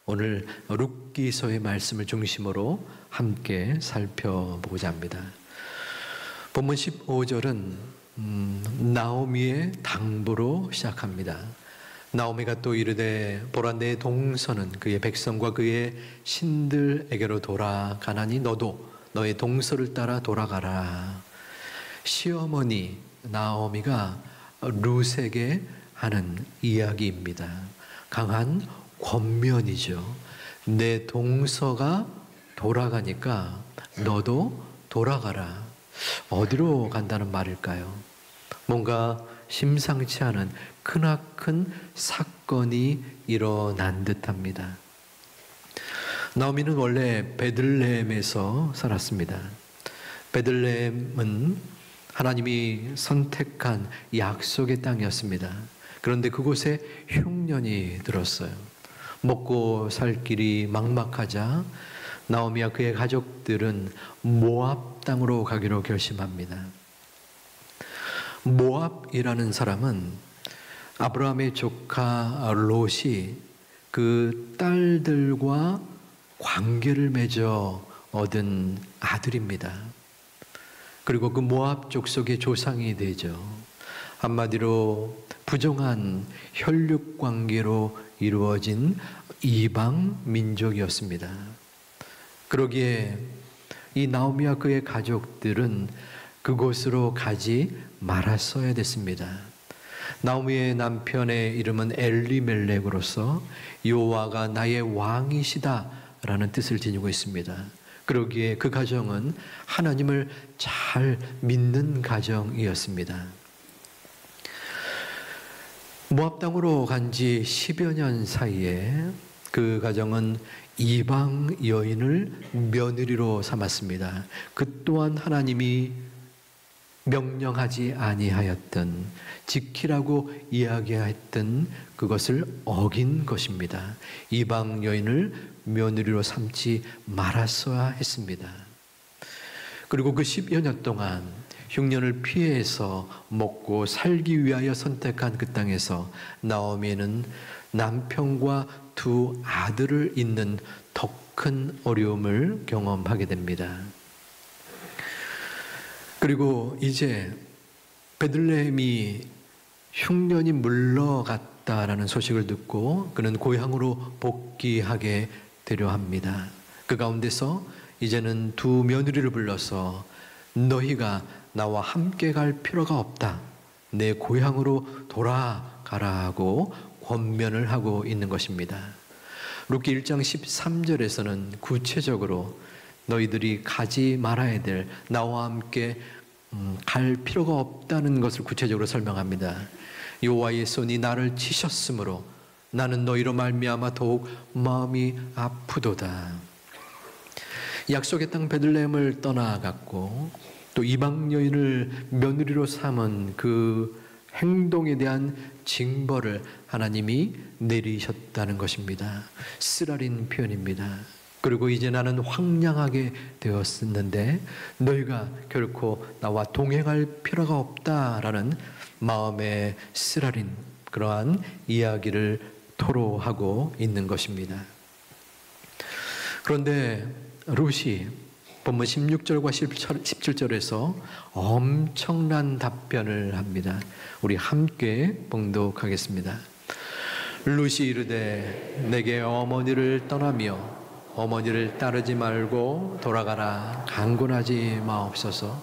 오늘 룻기서의 말씀을 중심으로 함께 살펴보고자 합니다. 본문 15절은 나오미의 당부로 시작합니다. 나오미가 또 이르되 보라 내 동서는 그의 백성과 그의 신들에게로 돌아가나니 너도 너의 동서를 따라 돌아가라. 시어머니 나오미가 룻에게 하는 이야기입니다. 강한 권면이죠. 내 동서가 돌아가니까 너도 돌아가라. 어디로 간다는 말일까요? 뭔가 심상치 않은 크나큰 사건이 일어난 듯합니다. 나오미는 원래 베들레헴에서 살았습니다. 베들레헴은 하나님이 선택한 약속의 땅이었습니다. 그런데 그곳에 흉년이 들었어요. 먹고 살 길이 막막하자 나오미와 그의 가족들은 모압 땅으로 가기로 결심합니다. 모압이라는 사람은 아브라함의 조카 롯이 그 딸들과 관계를 맺어 얻은 아들입니다. 그리고 그 모압 족속의 조상이 되죠. 한마디로 부정한 혈육 관계로 이루어진 이방 민족이었습니다. 그러기에 이 나오미와 그의 가족들은 그곳으로 가지 말았어야 됐습니다. 나오미의 남편의 이름은 엘리멜렉으로서 여호와가 나의 왕이시다 라는 뜻을 지니고 있습니다. 그러기에 그 가정은 하나님을 잘 믿는 가정이었습니다. 모압 땅으로 간 지 10여 년 사이에 그 가정은 이방 여인을 며느리로 삼았습니다. 그 또한 하나님이 명령하지 아니하였던, 지키라고 이야기했던 그것을 어긴 것입니다. 이방 여인을 며느리로 삼지 말았어야 했습니다. 그리고 그 10여 년 동안 흉년을 피해서 먹고 살기 위하여 선택한 그 땅에서 나오미는 남편과 두 아들을 잇는 더 큰 어려움을 경험하게 됩니다. 그리고 이제 베들레헴이 흉년이 물러갔다라는 소식을 듣고 그는 고향으로 복귀하게 되려 합니다. 그 가운데서 이제는 두 며느리를 불러서 너희가 나와 함께 갈 필요가 없다. 내 고향으로 돌아가라고 권면을 하고 있는 것입니다. 룻기 1장 13절에서는 구체적으로 너희들이 가지 말아야 될, 나와 함께 갈 필요가 없다는 것을 구체적으로 설명합니다. 여호와의 손이 나를 치셨으므로 나는 너희로 말미암아 더욱 마음이 아프도다. 약속의 땅 베들레헴을 떠나갔고 또 이방 여인을 며느리로 삼은 그 행동에 대한 징벌을 하나님이 내리셨다는 것입니다. 쓰라린 표현입니다. 그리고 이제 나는 황량하게 되었는데 너희가 결코 나와 동행할 필요가 없다라는 마음의 쓰라린 그러한 이야기를 토로하고 있는 것입니다. 그런데 룻이 본문 16절과 17절에서 엄청난 답변을 합니다. 우리 함께 봉독하겠습니다. 룻이 이르되 내게 어머니를 떠나며 어머니를 따르지 말고 돌아가라. 강권하지 마옵소서.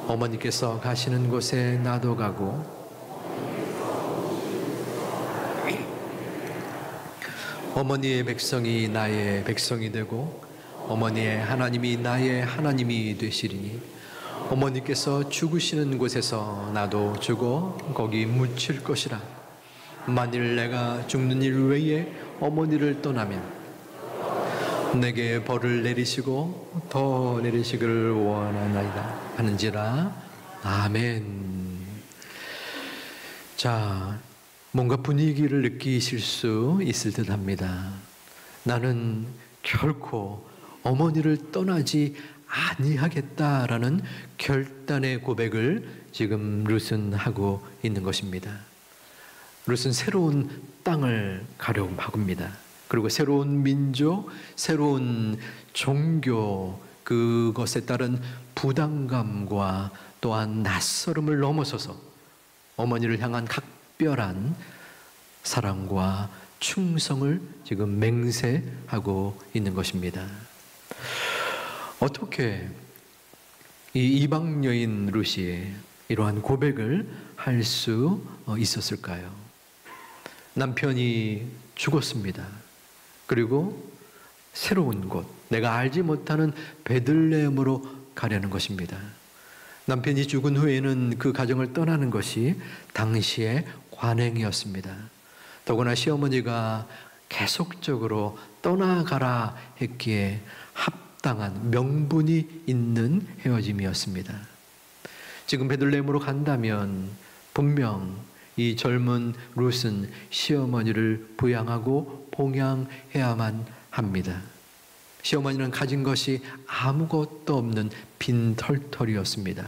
어머니께서 가시는 곳에 나도 가고 어머니의 백성이 나의 백성이 되고 어머니의 하나님이 나의 하나님이 되시리니 어머니께서 죽으시는 곳에서 나도 죽어 거기 묻힐 것이라. 만일 내가 죽는 일 외에 어머니를 떠나면 내게 벌을 내리시고 더 내리시기를 원하나이다 하는지라. 아멘. 자, 뭔가 분위기를 느끼실 수 있을 듯 합니다. 나는 결코 어머니를 떠나지 아니하겠다라는 결단의 고백을 지금 룻은 하고 있는 것입니다. 룻은 새로운 땅을 가려고 합니다. 그리고 새로운 민족, 새로운 종교, 그것에 따른 부담감과 또한 낯설음을 넘어서서 어머니를 향한 각별한 사랑과 충성을 지금 맹세하고 있는 것입니다. 어떻게 이 이방 여인 룻이 이러한 고백을 할 수 있었을까요? 남편이 죽었습니다. 그리고 새로운 곳, 내가 알지 못하는 베들레헴으로 가려는 것입니다. 남편이 죽은 후에는 그 가정을 떠나는 것이 당시의 관행이었습니다. 더구나 시어머니가 계속적으로 떠나가라 했기에 합당한 명분이 있는 헤어짐이었습니다. 지금 베들레헴으로 간다면 분명 이 젊은 룻은 시어머니를 부양하고 봉양해야만 합니다. 시어머니는 가진 것이 아무것도 없는 빈털터리였습니다.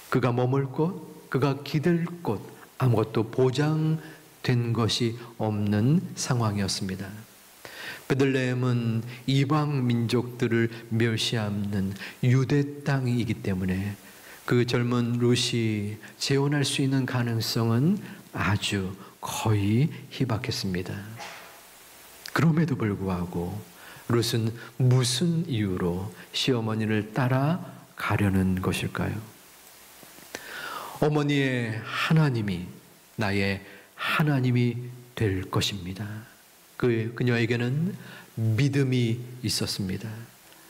그가 머물 곳, 그가 기댈 곳, 아무것도 보장된 것이 없는 상황이었습니다. 베들레헴은 이방 민족들을 멸시하는 유대 땅이기 때문에 그 젊은 룻이 재혼할 수 있는 가능성은 아주 거의 희박했습니다. 그럼에도 불구하고 룻은 무슨 이유로 시어머니를 따라가려는 것일까요? 어머니의 하나님이 나의 하나님이 될 것입니다. 그녀에게는 믿음이 있었습니다.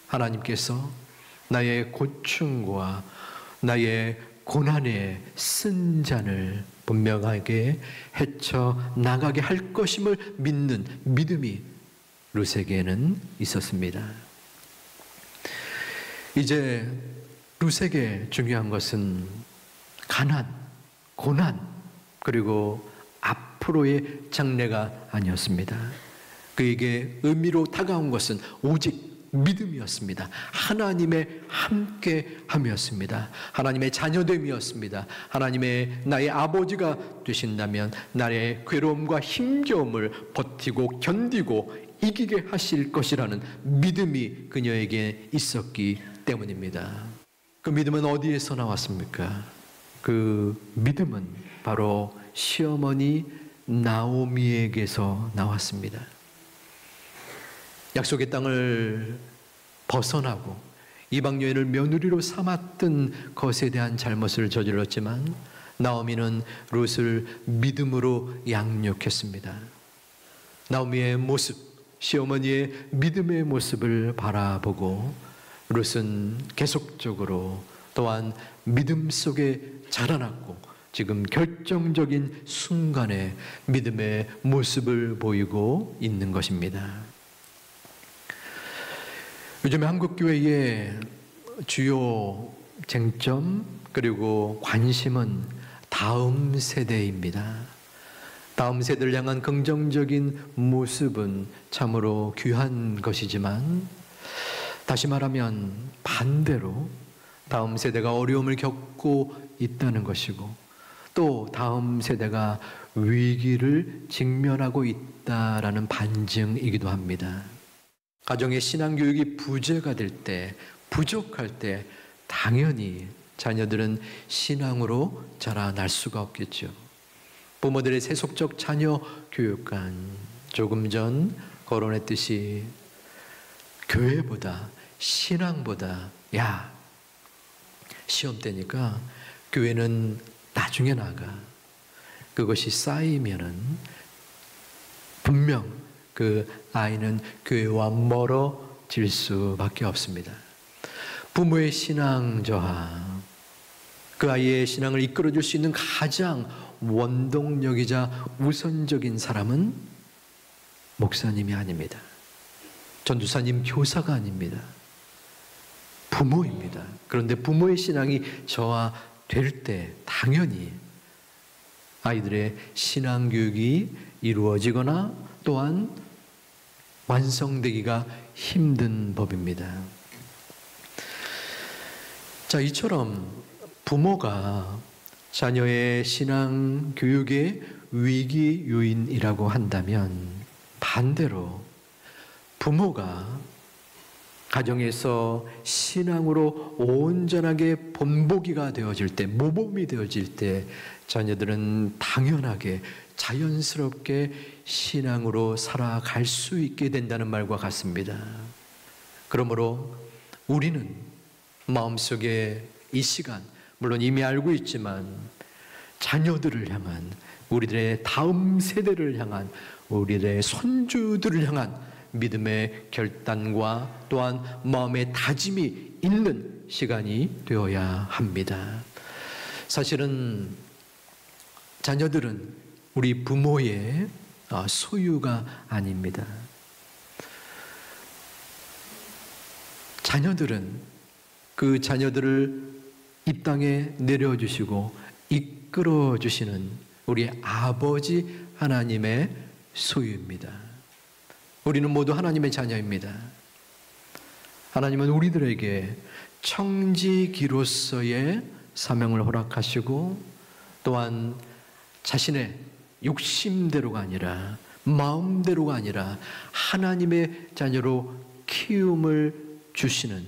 하나님께서 나의 고충과 나의 고난의 쓴 잔을 분명하게 헤쳐나가게 할 것임을 믿는 믿음이 룻에게는 있었습니다. 이제 룻에게 중요한 것은 가난, 고난, 그리고 앞으로의 장래가 아니었습니다. 그에게 의미로 다가온 것은 오직 믿음이었습니다. 하나님의 함께함이었습니다. 하나님의 자녀됨이었습니다. 하나님의 나의 아버지가 되신다면 나의 괴로움과 힘겨움을 버티고 견디고 이기게 하실 것이라는 믿음이 그녀에게 있었기 때문입니다. 그 믿음은 어디에서 나왔습니까? 그 믿음은 바로 시어머니 나오미에게서 나왔습니다. 약속의 땅을 벗어나고 이방 여인을 며느리로 삼았던 것에 대한 잘못을 저질렀지만 나오미는 룻을 믿음으로 양육했습니다. 나오미의 모습, 시어머니의 믿음의 모습을 바라보고 룻은 계속적으로 또한 믿음 속에 자라났고 지금 결정적인 순간에 믿음의 모습을 보이고 있는 것입니다. 요즘에 한국교회의 주요 쟁점 그리고 관심은 다음 세대입니다. 다음 세대를 향한 긍정적인 모습은 참으로 귀한 것이지만 다시 말하면 반대로 다음 세대가 어려움을 겪고 있다는 것이고 또 다음 세대가 위기를 직면하고 있다라는 반증이기도 합니다. 가정의 신앙교육이 부재가 될 때, 부족할 때 당연히 자녀들은 신앙으로 자라날 수가 없겠죠. 부모들의 세속적 자녀 교육관, 조금 전 거론했듯이 교회보다 신앙보다 야 시험 때니까 교회는 나중에 나가. 그것이 쌓이면은 분명 그 아이는 교회와 멀어질 수밖에 없습니다. 부모의 신앙 저하, 그 아이의 신앙을 이끌어줄 수 있는 가장 원동력이자 우선적인 사람은 목사님이 아닙니다. 전도사님, 교사가 아닙니다. 부모입니다. 그런데 부모의 신앙이 저하될 때 당연히 아이들의 신앙 교육이 이루어지거나 또한 완성되기가 힘든 법입니다. 자, 이처럼 부모가 자녀의 신앙 교육의 위기 요인이라고 한다면 반대로 부모가 가정에서 신앙으로 온전하게 본보기가 되어질 때, 모범이 되어질 때 자녀들은 당연하게 자연스럽게 신앙으로 살아갈 수 있게 된다는 말과 같습니다. 그러므로 우리는 마음속에 이 시간, 물론 이미 알고 있지만 자녀들을 향한, 우리들의 다음 세대를 향한, 우리들의 손주들을 향한 믿음의 결단과 또한 마음의 다짐이 있는 시간이 되어야 합니다. 사실은 자녀들은 우리 부모의 소유가 아닙니다. 자녀들은 그 자녀들을 이 땅에 내려주시고 이끌어 주시는 우리 아버지 하나님의 소유입니다. 우리는 모두 하나님의 자녀입니다. 하나님은 우리들에게 청지기로서의 사명을 허락하시고 또한 자신의 욕심대로가 아니라 마음대로가 아니라 하나님의 자녀로 키움을 주시는,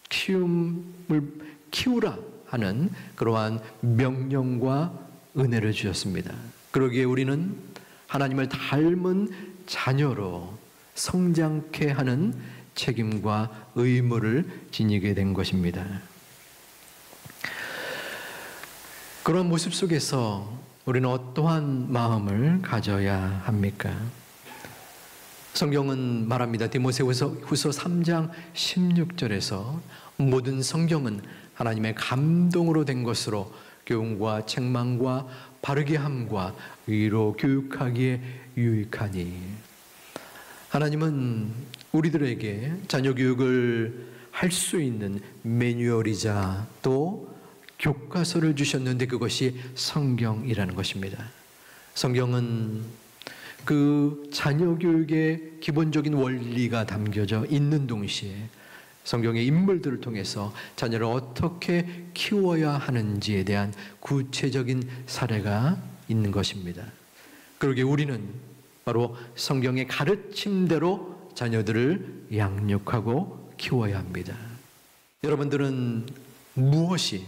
키움을 키우라 하는 그러한 명령과 은혜를 주셨습니다. 그러기에 우리는 하나님을 닮은 자녀로 성장케 하는 책임과 의무를 지니게 된 것입니다. 그런 모습 속에서 우리는 어떠한 마음을 가져야 합니까? 성경은 말합니다. 디모데후서 3장 16절에서 모든 성경은 하나님의 감동으로 된 것으로 교훈과 책망과 바르게 함과 의로 교육하기에 유익하니. 하나님은 우리들에게 자녀 교육을 할 수 있는 매뉴얼이자 또 교과서를 주셨는데 그것이 성경이라는 것입니다. 성경은 그 자녀 교육의 기본적인 원리가 담겨져 있는 동시에 성경의 인물들을 통해서 자녀를 어떻게 키워야 하는지에 대한 구체적인 사례가 있는 것입니다. 그러기에 우리는 바로 성경의 가르침대로 자녀들을 양육하고 키워야 합니다. 여러분들은 무엇이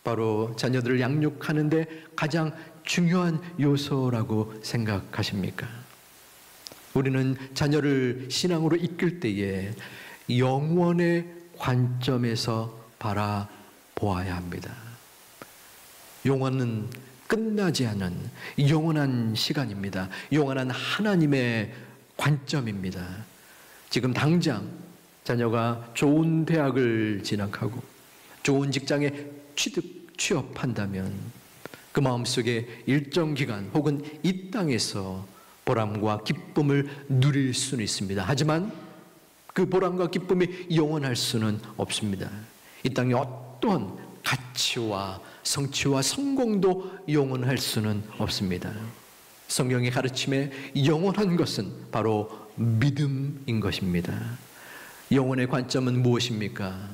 바로 자녀들을 양육하는데 가장 중요한 요소라고 생각하십니까? 우리는 자녀를 신앙으로 이끌 때에 영원의 관점에서 바라보아야 합니다. 영원은 끝나지 않은 영원한 시간입니다. 영원한 하나님의 관점입니다. 지금 당장 자녀가 좋은 대학을 진학하고 좋은 직장에 취업한다면 그 마음속에 일정 기간 혹은 이 땅에서 보람과 기쁨을 누릴 수는 있습니다. 하지만 그 보람과 기쁨이 영원할 수는 없습니다. 이 땅에 어떤 가치와 성취와 성공도 영원할 수는 없습니다. 성경의 가르침에 영원한 것은 바로 믿음인 것입니다. 영혼의 관점은 무엇입니까?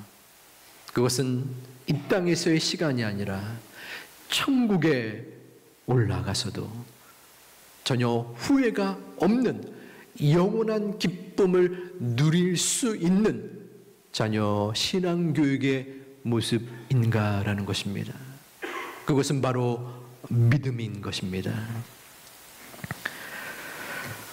그것은 이 땅에서의 시간이 아니라 천국에 올라가서도 전혀 후회가 없는 영원한 기쁨을 누릴 수 있는 자녀 신앙교육의 모습인가라는 것입니다. 그것은 바로 믿음인 것입니다.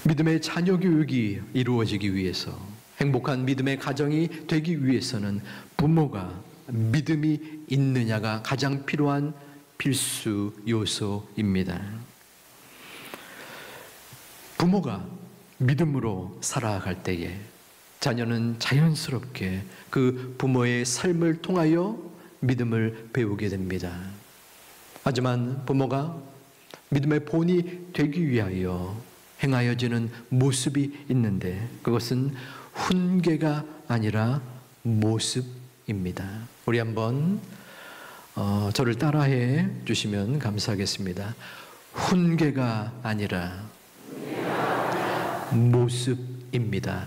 믿음의 자녀 교육이 이루어지기 위해서, 행복한 믿음의 가정이 되기 위해서는 부모가 믿음이 있느냐가 가장 필요한 필수 요소입니다. 부모가 믿음으로 살아갈 때에 자녀는 자연스럽게 그 부모의 삶을 통하여 믿음을 배우게 됩니다. 하지만 부모가 믿음의 본이 되기 위하여 행하여지는 모습이 있는데 그것은 훈계가 아니라 모습입니다. 우리 한번 저를 따라해 주시면 감사하겠습니다. 훈계가 아니라 모습입니다.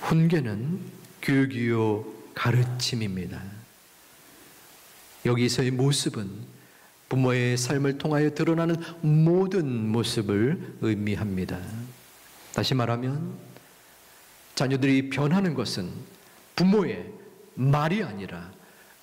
훈계는 교육이요 가르침입니다. 여기서의 모습은 부모의 삶을 통하여 드러나는 모든 모습을 의미합니다. 다시 말하면 자녀들이 변하는 것은 부모의 말이 아니라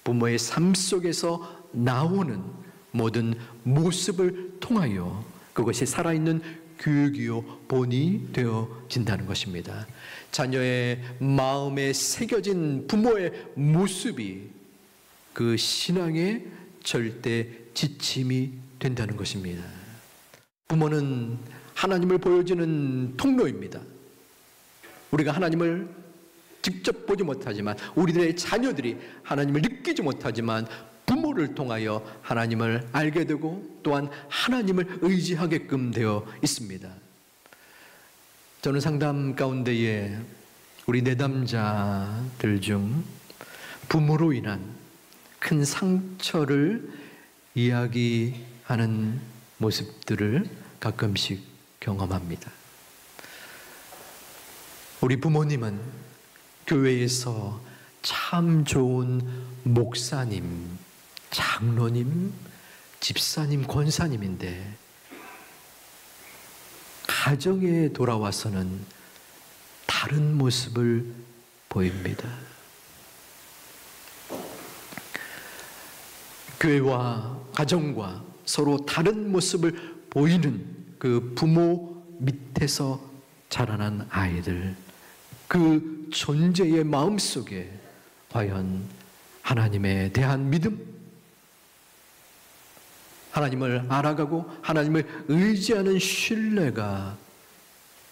부모의 삶 속에서 나오는 모든 모습을 통하여 그것이 살아있는 교육이요 본이 되어진다는 것입니다. 자녀의 마음에 새겨진 부모의 모습이 그 신앙의 절대 지침이 된다는 것입니다. 부모는 하나님을 보여주는 통로입니다. 우리가 하나님을 직접 보지 못하지만, 우리들의 자녀들이 하나님을 느끼지 못하지만 부모를 통하여 하나님을 알게 되고 또한 하나님을 의지하게끔 되어 있습니다. 저는 상담 가운데에 우리 내담자들 중 부모로 인한 큰 상처를 이야기하는 모습들을 가끔씩 경험합니다. 우리 부모님은 교회에서 참 좋은 목사님, 장로님, 집사님, 권사님인데 가정에 돌아와서는 다른 모습을 보입니다. 교회와 가정과 서로 다른 모습을 보이는 그 부모 밑에서 자라난 아이들, 그 존재의 마음속에 과연 하나님에 대한 믿음, 하나님을 알아가고 하나님을 의지하는 신뢰가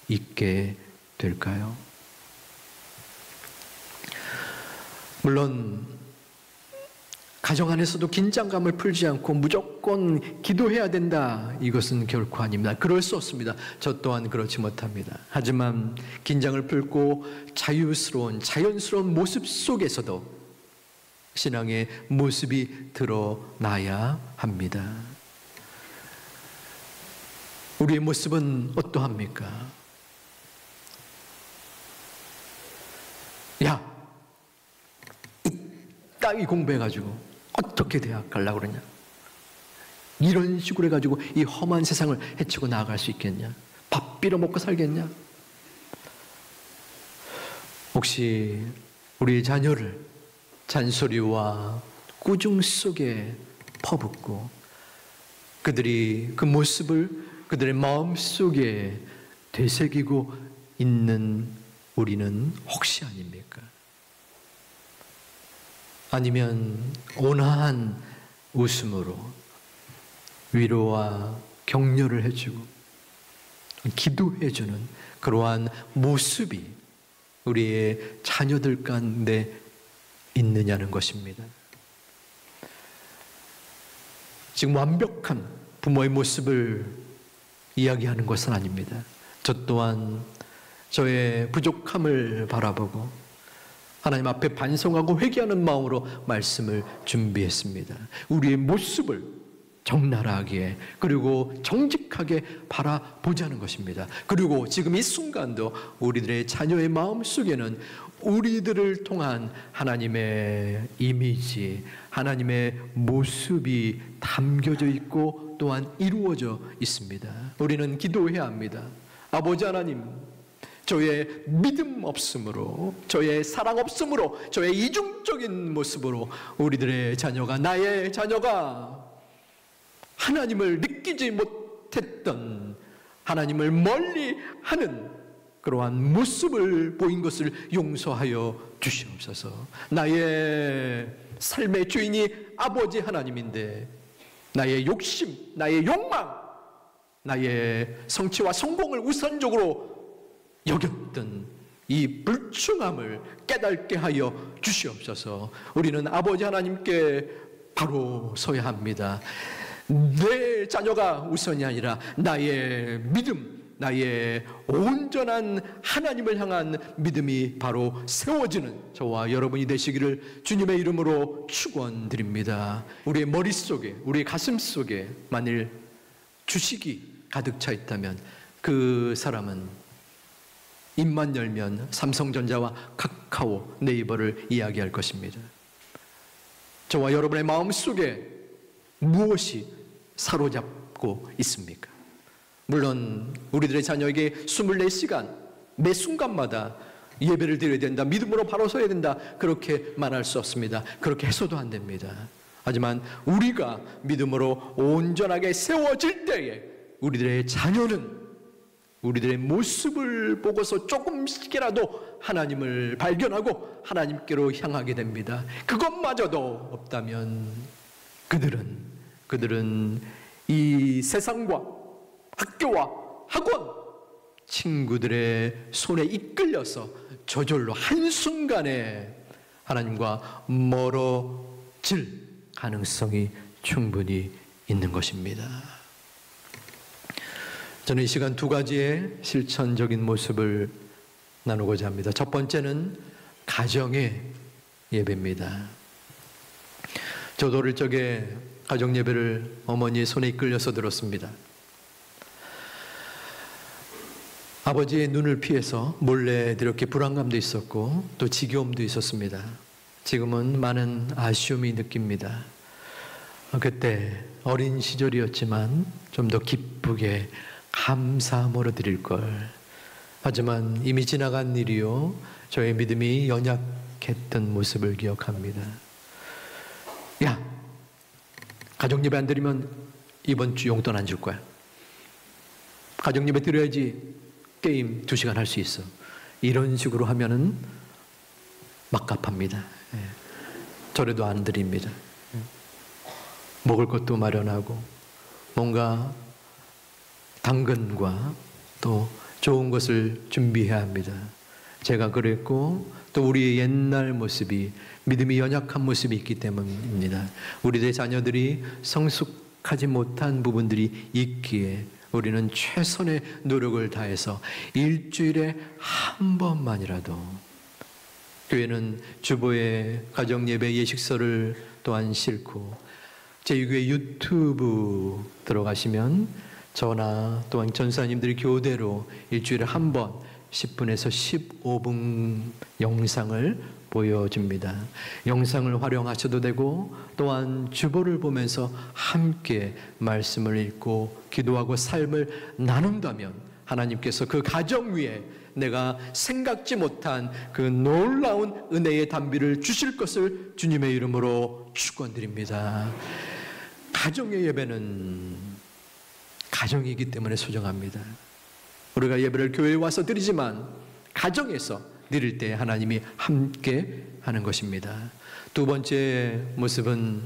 있게 될까요? 물론 가정 안에서도 긴장감을 풀지 않고 무조건 기도해야 된다, 이것은 결코 아닙니다. 그럴 수 없습니다. 저 또한 그렇지 못합니다. 하지만 긴장을 풀고 자유스러운, 자연스러운 모습 속에서도 신앙의 모습이 드러나야 합니다. 우리의 모습은 어떠합니까? 야, 이따위 공부해가지고 어떻게 대학 가려고 그러냐? 이런 식으로 해가지고 이 험한 세상을 헤치고 나아갈 수 있겠냐? 밥 빌어 먹고 살겠냐? 혹시 우리 자녀를 잔소리와 꾸중 속에 퍼붓고 그들이 그 모습을 그들의 마음 속에 되새기고 있는 우리는 혹시 아닙니까? 아니면 온화한 웃음으로 위로와 격려를 해주고 기도해주는 그러한 모습이 우리의 자녀들 가운데 있느냐는 것입니다. 지금 완벽한 부모의 모습을 이야기하는 것은 아닙니다. 저 또한 저의 부족함을 바라보고 하나님 앞에 반성하고 회개하는 마음으로 말씀을 준비했습니다. 우리의 모습을 적나라하게 그리고 정직하게 바라보자는 것입니다. 그리고 지금 이 순간도 우리들의 자녀의 마음속에는 우리들을 통한 하나님의 이미지, 하나님의 모습이 담겨져 있고 또한 이루어져 있습니다. 우리는 기도해야 합니다. 아버지 하나님, 저의 믿음 없음으로, 저의 사랑 없음으로, 저의 이중적인 모습으로 우리들의 자녀가, 나의 자녀가 하나님을 느끼지 못했던, 하나님을 멀리하는 그러한 모습을 보인 것을 용서하여 주시옵소서. 나의 삶의 주인이 아버지 하나님인데 나의 욕심, 나의 욕망, 나의 성취와 성공을 우선적으로 여겼던 이 불충함을 깨닫게 하여 주시옵소서. 우리는 아버지 하나님께 바로 서야 합니다. 내 자녀가 우선이 아니라 나의 믿음, 나의 온전한 하나님을 향한 믿음이 바로 세워지는 저와 여러분이 되시기를 주님의 이름으로 축원드립니다. 우리의 머릿속에, 우리의 가슴속에 만일 주식이 가득 차 있다면 그 사람은 입만 열면 삼성전자와 카카오, 네이버를 이야기할 것입니다. 저와 여러분의 마음속에 무엇이 사로잡고 있습니까? 물론 우리들의 자녀에게 24시간 매 순간마다 예배를 드려야 된다, 믿음으로 바로 서야 된다, 그렇게 말할 수 없습니다. 그렇게 해서도 안 됩니다. 하지만 우리가 믿음으로 온전하게 세워질 때에 우리들의 자녀는 우리들의 모습을 보고서 조금씩이라도 하나님을 발견하고 하나님께로 향하게 됩니다. 그것마저도 없다면 그들은 이 세상과 학교와 학원, 친구들의 손에 이끌려서 저절로 한순간에 하나님과 멀어질 가능성이 충분히 있는 것입니다. 저는 이 시간 두 가지의 실천적인 모습을 나누고자 합니다. 첫 번째는 가정의 예배입니다. 저도 어릴 적에 가정 예배를 어머니의 손에 이끌려서 들었습니다. 아버지의 눈을 피해서 몰래 이렇게 불안감도 있었고 또 지겨움도 있었습니다. 지금은 많은 아쉬움이 느낍니다. 그때 어린 시절이었지만 좀 더 기쁘게 감사함으로 드릴 걸. 하지만 이미 지나간 일이요, 저의 믿음이 연약했던 모습을 기억합니다. 야, 가정 예배 안 드리면 이번 주 용돈 안 줄 거야. 가정 예배 드려야지 게임 2시간 할 수 있어. 이런 식으로 하면은 막갑합니다. 저래도 안 드립니다. 먹을 것도 마련하고 뭔가 당근과 또 좋은 것을 준비해야 합니다. 제가 그랬고 또 우리의 옛날 모습이, 믿음이 연약한 모습이 있기 때문입니다. 우리의 자녀들이 성숙하지 못한 부분들이 있기에 우리는 최선의 노력을 다해서 일주일에 한 번만이라도, 교회는 주보에 가정예배 예식서를 또한 싣고 제2교회 유튜브 들어가시면 저나 또한 전사님들이 교대로 일주일에 한 번 10분에서 15분 영상을 보여줍니다. 영상을 활용하셔도 되고 또한 주보를 보면서 함께 말씀을 읽고 기도하고 삶을 나눈다면 하나님께서 그 가정 위에 내가 생각지 못한 그 놀라운 은혜의 단비를 주실 것을 주님의 이름으로 축원드립니다. 가정의 예배는 가정이기 때문에 소중합니다. 우리가 예배를 교회에 와서 드리지만 가정에서 드릴 때 하나님이 함께 하는 것입니다. 두 번째 모습은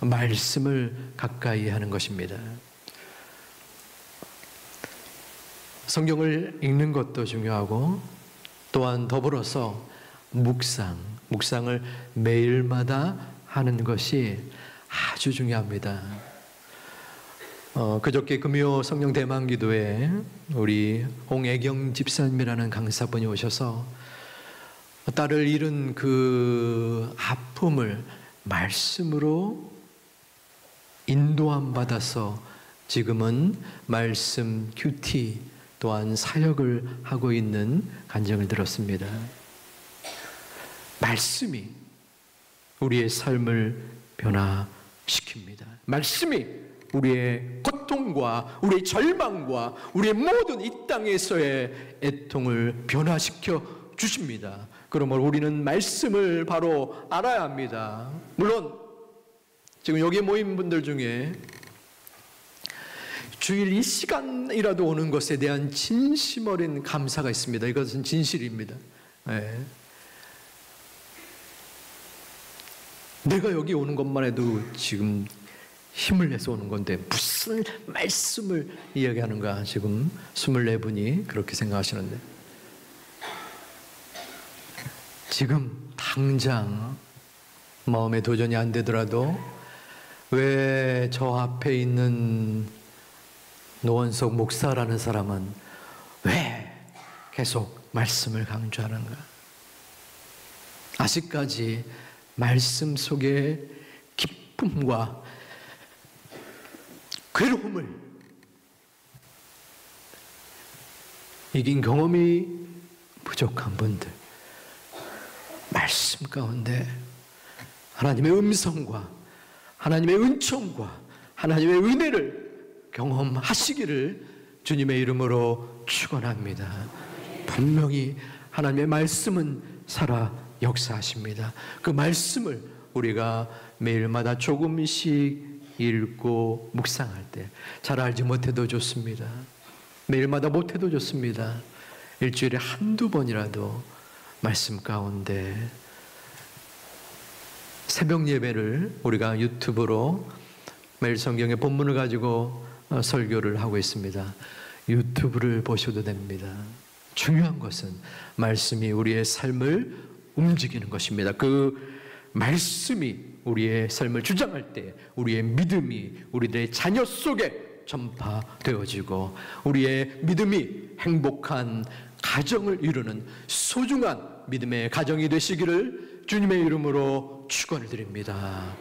말씀을 가까이 하는 것입니다. 성경을 읽는 것도 중요하고 또한 더불어서 묵상을 매일마다 하는 것이 아주 중요합니다. 그저께 금요 성령 대망 기도에 우리 홍애경 집사님이라는 강사분이 오셔서 딸을 잃은 그 아픔을 말씀으로 인도함 받아서 지금은 말씀 큐티 또한 사역을 하고 있는 간증을 들었습니다. 말씀이 우리의 삶을 변화시킵니다. 말씀이 우리의 고통과 우리의 절망과 우리의 모든 이 땅에서의 애통을 변화시켜 주십니다. 그러므로 우리는 말씀을 바로 알아야 합니다. 물론 지금 여기 모인 분들 중에 주일 이 시간이라도 오는 것에 대한 진심 어린 감사가 있습니다. 이것은 진실입니다. 네. 내가 여기 오는 것만 해도 지금 힘을 내서 오는 건데 무슨 말씀을 이야기하는가, 지금 24분이 그렇게 생각하시는데, 지금 당장 마음에 도전이 안 되더라도 왜 저 앞에 있는 노원석 목사라는 사람은 왜 계속 말씀을 강조하는가? 아직까지 말씀 속에 기쁨과 괴로움을 이긴 경험이 부족한 분들, 말씀 가운데 하나님의 음성과 하나님의 은총과 하나님의 은혜를 경험하시기를 주님의 이름으로 축원합니다. 분명히 하나님의 말씀은 살아 역사하십니다. 그 말씀을 우리가 매일마다 조금씩 읽고 묵상할 때 잘 알지 못해도 좋습니다. 매일마다 못해도 좋습니다. 일주일에 한두 번이라도 말씀 가운데 새벽 예배를 우리가 유튜브로 매일 성경의 본문을 가지고 설교를 하고 있습니다. 유튜브를 보셔도 됩니다. 중요한 것은 말씀이 우리의 삶을 움직이는 것입니다. 그 말씀이 우리의 삶을 주장할 때 우리의 믿음이 우리들의 자녀 속에 전파되어지고 우리의 믿음이 행복한 가정을 이루는 소중한 믿음의 가정이 되시기를 주님의 이름으로 축원을 드립니다.